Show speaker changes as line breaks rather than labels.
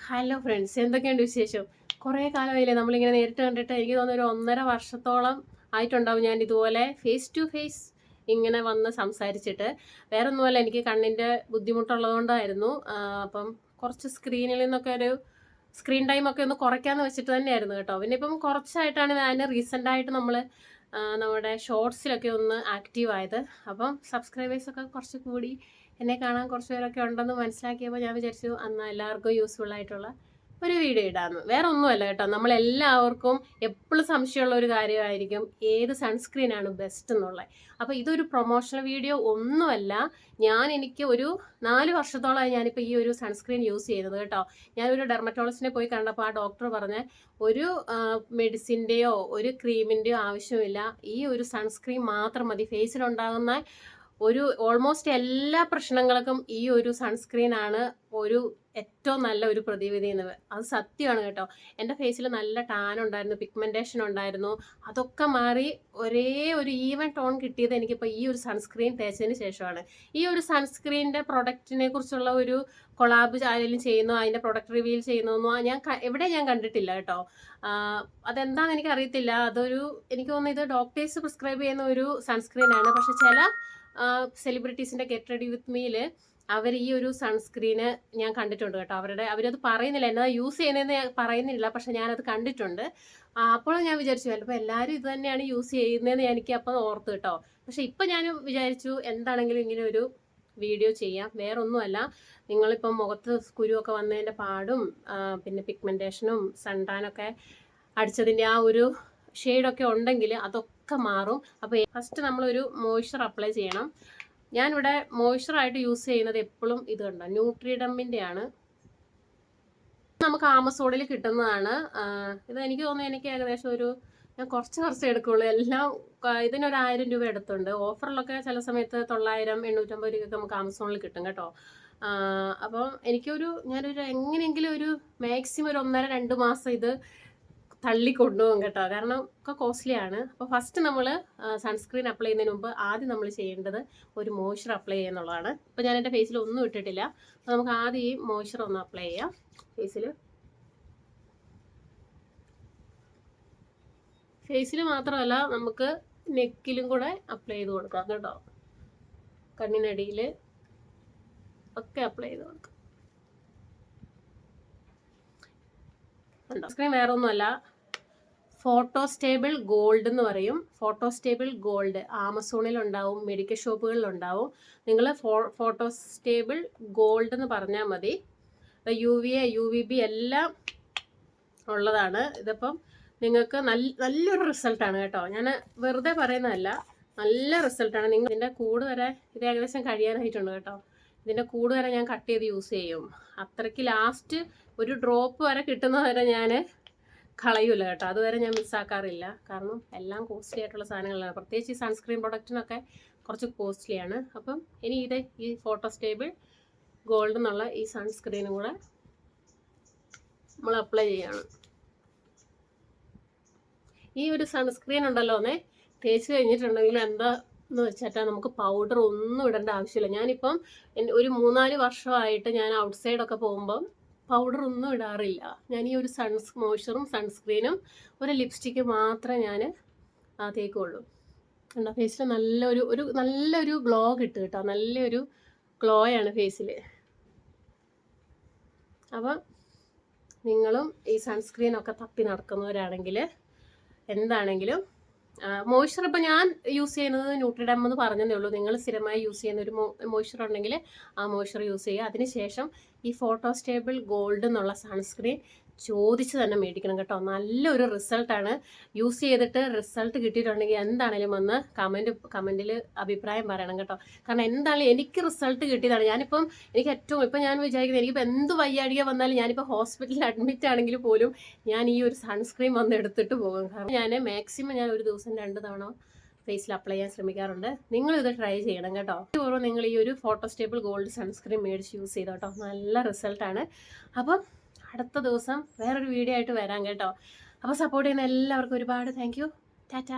Hello friends, എന്തൊക്കെയുണ്ട് വിശേഷം? കുറേ കാലമായില്ലേ നമ്മളിങ്ങനെ നേരിട്ട് കണ്ടിട്ട്. എനിക്ക് തോന്നുന്നു ഒരു 1.5 വർഷത്തോളം ആയിട്ടുണ്ടാവും ഞാൻ ഇതുപോലെ ഫേസ് ടു ഫേസ് ഇങ്ങനെ വന്ന് സംസാരിച്ചിട്ട്. വേറെ ഒന്നുമല്ല, എനിക്ക് കണ്ണിൻ്റെ ബുദ്ധിമുട്ടുള്ളതുകൊണ്ടായിരുന്നു. അപ്പം കുറച്ച് സ്ക്രീനിൽ നിന്നൊക്കെ ഒരു സ്ക്രീൻ ടൈമൊക്കെ ഒന്ന് കുറയ്ക്കാമെന്ന് വെച്ചിട്ട് തന്നെയായിരുന്നു കേട്ടോ. പിന്നെ ഇപ്പം കുറച്ചായിട്ടാണ് ഞാൻ റീസെൻ്റായിട്ട് നമ്മുടെ ഷോർട്സിലൊക്കെ ഒന്ന് ആക്റ്റീവ് ആയത്. അപ്പം സബ്സ്ക്രൈബേഴ്സൊക്കെ കുറച്ച് കൂടി, എന്നെ കാണാൻ കുറച്ച് പേരൊക്കെ ഉണ്ടെന്ന് മനസ്സിലാക്കിയപ്പോൾ ഞാൻ വിചാരിച്ചു എന്നാൽ എല്ലാവർക്കും യൂസ്ഫുൾ ആയിട്ടുള്ള ഒരു വീഡിയോ ഇടാമെന്ന്. വേറെ ഒന്നുമല്ല കേട്ടോ, നമ്മളെല്ലാവർക്കും എപ്പോഴും സംശയമുള്ള ഒരു കാര്യമായിരിക്കും ഏത് സൺസ്ക്രീനാണ് ബെസ്റ്റ് എന്നുള്ളത്. അപ്പോൾ ഇതൊരു പ്രൊമോഷണൽ വീഡിയോ ഒന്നുമല്ല. എനിക്ക് ഒരു 4 വർഷത്തോളമായി ഞാനിപ്പോൾ ഈ ഒരു സൺസ്ക്രീൻ യൂസ് ചെയ്യുന്നത് കേട്ടോ. ഞാനൊരു ഡെർമറ്റോളജിസ്റ്റിനെ പോയി കണ്ടപ്പോൾ ആ ഡോക്ടർ പറഞ്ഞ ഒരു മെഡിസിൻ്റെയോ ഒരു ക്രീമിൻ്റെയോ ആവശ്യമില്ല, ഈ ഒരു സൺസ്ക്രീൻ മാത്രം മതി. ഫേസിലുണ്ടാകുന്ന ഒരു ഓൾമോസ്റ്റ് എല്ലാ പ്രശ്നങ്ങൾക്കും ഈ ഒരു സൺസ്ക്രീനാണ് ഒരു ഏറ്റവും നല്ല ഒരു പ്രതിവിധി എന്നത്. അത് സത്യമാണ് കേട്ടോ. എൻ്റെ ഫേസിൽ നല്ല ടാൻ ഉണ്ടായിരുന്നു, പിഗ്മെൻറ്റേഷൻ ഉണ്ടായിരുന്നു. അതൊക്കെ മാറി ഒരേ ഒരു ഈവൻ ടോൺ കിട്ടിയത് എനിക്കിപ്പോൾ ഈ ഒരു സൺസ്ക്രീൻ തേച്ചതിന് ശേഷമാണ്. ഈ ഒരു സൺസ്ക്രീനിൻ്റെ പ്രൊഡക്റ്റിനെ കുറിച്ചുള്ള ഒരു കൊളാബ് ആരെങ്കിലും ചെയ്യുന്നോ അതിൻ്റെ പ്രൊഡക്റ്റ് റിവീൽ ചെയ്യുന്നോ എവിടെ ഞാൻ കണ്ടിട്ടില്ല കേട്ടോ. അതെന്താണെന്ന് എനിക്കറിയത്തില്ല. എനിക്ക് തോന്നുന്നു ഇത് ഡോക്ടേഴ്സ് പ്രിസ്ക്രൈബ് ചെയ്യുന്ന ഒരു സൺസ്ക്രീനാണ്. പക്ഷെ ചില സെലിബ്രിറ്റീസിൻ്റെ ഗെറ്റ് റെഡി വിത്ത് മീയിൽ അവർ ഈ ഒരു സൺസ്ക്രീന് ഞാൻ കണ്ടിട്ടുണ്ട് കേട്ടോ. അവരത് പറയുന്നില്ല, എന്നതാ യൂസ് ചെയ്യുന്നതെന്ന് പറയുന്നില്ല, പക്ഷെ ഞാനത് കണ്ടിട്ടുണ്ട്. അപ്പോൾ ഞാൻ വിചാരിച്ചു ചിലപ്പോൾ എല്ലാവരും ഇത് തന്നെയാണ് യൂസ് ചെയ്യുന്നതെന്ന് എനിക്ക് അപ്പം ഓർത്ത് കേട്ടോ. പക്ഷെ ഇപ്പം ഞാൻ വിചാരിച്ചു എന്താണെങ്കിലും ഇങ്ങനെ ഒരു വീഡിയോ ചെയ്യാം. വേറൊന്നുമല്ല, നിങ്ങളിപ്പം മുഖത്ത് കുരുവൊക്കെ വന്നതിൻ്റെ പാടും പിന്നെ പിഗ്മെൻറ്റേഷനും സൺടാനൊക്കെ അടിച്ചതിൻ്റെ ആ ഒരു ഷെയ്ഡൊക്കെ ഉണ്ടെങ്കിൽ അതൊക്കെ മാറും. അപ്പോൾ ഫസ്റ്റ് നമ്മളൊരു മോയ്സ്ചർ അപ്ലൈ ചെയ്യണം. ഞാനിവിടെ മോയ്സ്ചറായിട്ട് യൂസ് ചെയ്യുന്നത് എപ്പോഴും ഇത് കണ്ടോ, ന്യൂട്രിഡമ്മിൻ്റെ ആണ്. നമുക്ക് ആമസോണിൽ കിട്ടുന്നതാണ്. ഇത് എനിക്ക് തോന്നുന്നു എനിക്ക് ഏകദേശം ഞാൻ കുറച്ച് എടുക്കുള്ളൂ. എല്ലാം ഇതിനൊരു 1000 രൂപ എടുത്തുണ്ട്. ഓഫറിലൊക്കെ ചില സമയത്ത് 900, 850 രൂപയൊക്കെ നമുക്ക് ആമസോണിൽ കിട്ടും കേട്ടോ. അപ്പം ഞാനൊരു എങ്ങനെയെങ്കിലും ഒരു മാക്സിമം ഒരു 1.5-2 മാസം ഇത് തള്ളിക്കൊണ്ടുപോകും കേട്ടോ. കാരണം ഒക്കെ കോസ്റ്റ്ലി ആണ്. അപ്പോൾ ഫസ്റ്റ് നമ്മൾ സൺസ്ക്രീൻ അപ്ലൈ ചെയ്യുന്നതിന് മുമ്പ് ആദ്യം നമ്മൾ ചെയ്യേണ്ടത് ഒരു മോയ്സ്ചർ അപ്ലൈ ചെയ്യുക എന്നുള്ളതാണ്. ഇപ്പോൾ ഞാൻ എൻ്റെ ഫേസിൽ ഒന്നും ഇട്ടിട്ടില്ല. അപ്പോൾ നമുക്ക് ആദ്യം ഈ മോയ്സ്ചർ ഒന്ന് അപ്ലൈ ചെയ്യാം ഫേസിൽ മാത്രമല്ല, നമുക്ക് നെക്കിലും കൂടെ അപ്ലൈ ചെയ്ത് കൊടുക്കാം കേട്ടോ. കണ്ണിനടിയിൽ ഒക്കെ അപ്ലൈ ചെയ്ത് കൊടുക്കാം. സൺസ്ക്രീൻ വേറെ ഒന്നുമല്ല, ഫോട്ടോസ്റ്റേബിൾ ഗോൾഡ് എന്ന് പറയും. ഫോട്ടോസ്റ്റേബിൾ ഗോൾഡ് ആമസോണിൽ ഉണ്ടാവും, മെഡിക്കൽ ഷോപ്പുകളിൽ ഉണ്ടാവും. നിങ്ങൾ ഫോട്ടോസ്റ്റേബിൾ ഗോൾഡ് എന്ന് പറഞ്ഞാൽ മതി. UVA UVB എല്ലാം ഉള്ളതാണ്. ഇതിപ്പം നിങ്ങൾക്ക് നല്ലൊരു റിസൾട്ടാണ് കേട്ടോ. ഞാൻ വെറുതെ പറയുന്നതല്ല, നല്ല റിസൾട്ടാണ്. നിങ്ങൾ ഇതിൻ്റെ കൂട് വരെ ഇത് ഏകദേശം കഴിയാനായിട്ടുണ്ട് കേട്ടോ. ഇതിൻ്റെ കൂട് വരെ ഞാൻ കട്ട് ചെയ്ത് യൂസ് ചെയ്യും. അത്രയ്ക്ക് ലാസ്റ്റ് ഒരു ഡ്രോപ്പ് വരെ കിട്ടുന്നത് വരെ ഞാൻ കളയൂല കേട്ടോ. അതുവരെ ഞാൻ മിസ്സാക്കാറില്ല. കാരണം എല്ലാം കോസ്റ്റ്ലി ആയിട്ടുള്ള സാധനങ്ങളാണ്. പ്രത്യേകിച്ച് ഈ സൺസ്ക്രീൻ പ്രൊഡക്റ്റിനൊക്കെ കുറച്ച് കോസ്റ്റ്ലിയാണ്. അപ്പം ഇനി ഈ ഫോട്ടോസ്റ്റേബിൾ ഗോൾഡ് എന്നുള്ള ഈ സൺസ്ക്രീനും കൂടെ നമ്മൾ അപ്ലൈ ചെയ്യണം. ഈ ഒരു സൺസ്ക്രീൻ ഉണ്ടല്ലോ തേച്ച് കഴിഞ്ഞിട്ടുണ്ടെങ്കിൽ എന്താന്ന് വെച്ചാൽ നമുക്ക് പൗഡർ ഒന്നും ഇടേണ്ട ആവശ്യമില്ല. ഞാനിപ്പം ഒരു 3-4 വർഷമായിട്ട് ഞാൻ ഔട്ട്സൈഡൊക്കെ പോകുമ്പം പൗഡർ ഒന്നും ഇടാറില്ല. ഞാൻ ഈ ഒരു മോയ്സ്ചറും സൺസ്ക്രീനും ഒരു ലിപ്സ്റ്റിക്ക് മാത്രമേ ഞാൻ തേക്കുള്ളൂ. കണ്ടോ, ഫേസിൽ നല്ലൊരു ഗ്ലോ കിട്ടും കേട്ടോ. നല്ലൊരു ഗ്ലോയാണ് ഫേസിൽ. അപ്പം നിങ്ങളും ഈ സൺസ്ക്രീനൊക്കെ തപ്പി നടക്കുന്നവരാണെങ്കിൽ എന്താണെങ്കിലും മോയ്സ്ചർ ഇപ്പോൾ ഞാൻ യൂസ് ചെയ്യുന്നത് ന്യൂട്രിഡം എന്ന് പറഞ്ഞതേ ഉള്ളൂ. നിങ്ങൾ സ്ഥിരമായി യൂസ് ചെയ്യുന്ന ഒരു മോയ്സ്ചർ ഉണ്ടെങ്കിൽ ആ മോയ്സ്ചർ യൂസ് ചെയ്യുക. അതിനുശേഷം ഈ ഫോട്ടോസ്റ്റേബിൾ ഗോൾഡ് എന്നുള്ള സൺസ്ക്രീൻ ചോദിച്ച് തന്നെ മേടിക്കണം കേട്ടോ. നല്ലൊരു റിസൾട്ടാണ്. യൂസ് ചെയ്തിട്ട് റിസൾട്ട് കിട്ടിയിട്ടുണ്ടെങ്കിൽ എന്താണേലും വന്ന് കമൻറ്റിൽ അഭിപ്രായം പറയണം കേട്ടോ. കാരണം എന്താണെങ്കിലും എനിക്ക് റിസൾട്ട് കിട്ടിയതാണ്. ഇപ്പം ഞാൻ വിചാരിക്കുന്നത് എനിക്കിപ്പോൾ എന്ത് വയ്യാഴിക വന്നാലും ഞാനിപ്പോൾ ഹോസ്പിറ്റലിൽ അഡ്മിറ്റ് ആണെങ്കിൽ പോലും ഞാൻ ഈ ഒരു സൺസ്ക്രീൻ വന്ന് എടുത്തിട്ട് പോകും. കാരണം ഞാൻ മാക്സിമം ഒരു ദിവസം 2 തവണ ഫേസിൽ അപ്ലൈ ചെയ്യാൻ ശ്രമിക്കാറുണ്ട്. നിങ്ങളിത് ട്രൈ ചെയ്യണം കേട്ടോ. ഓരോ നിങ്ങൾ ഈ ഒരു ഫോട്ടോസ്റ്റേബിൾ ഗോൾഡ് സൺസ്ക്രീൻ മേടിച്ച് യൂസ് ചെയ്തോ കേട്ടോ. നല്ല റിസൾട്ടാണ്. അപ്പം അടുത്ത ദിവസം വേറൊരു വീഡിയോ ആയിട്ട് വരാം കേട്ടോ. അപ്പോൾ സപ്പോർട്ട് ചെയ്യുന്ന എല്ലാവർക്കും ഒരുപാട് താങ്ക് യു. ടാറ്റ.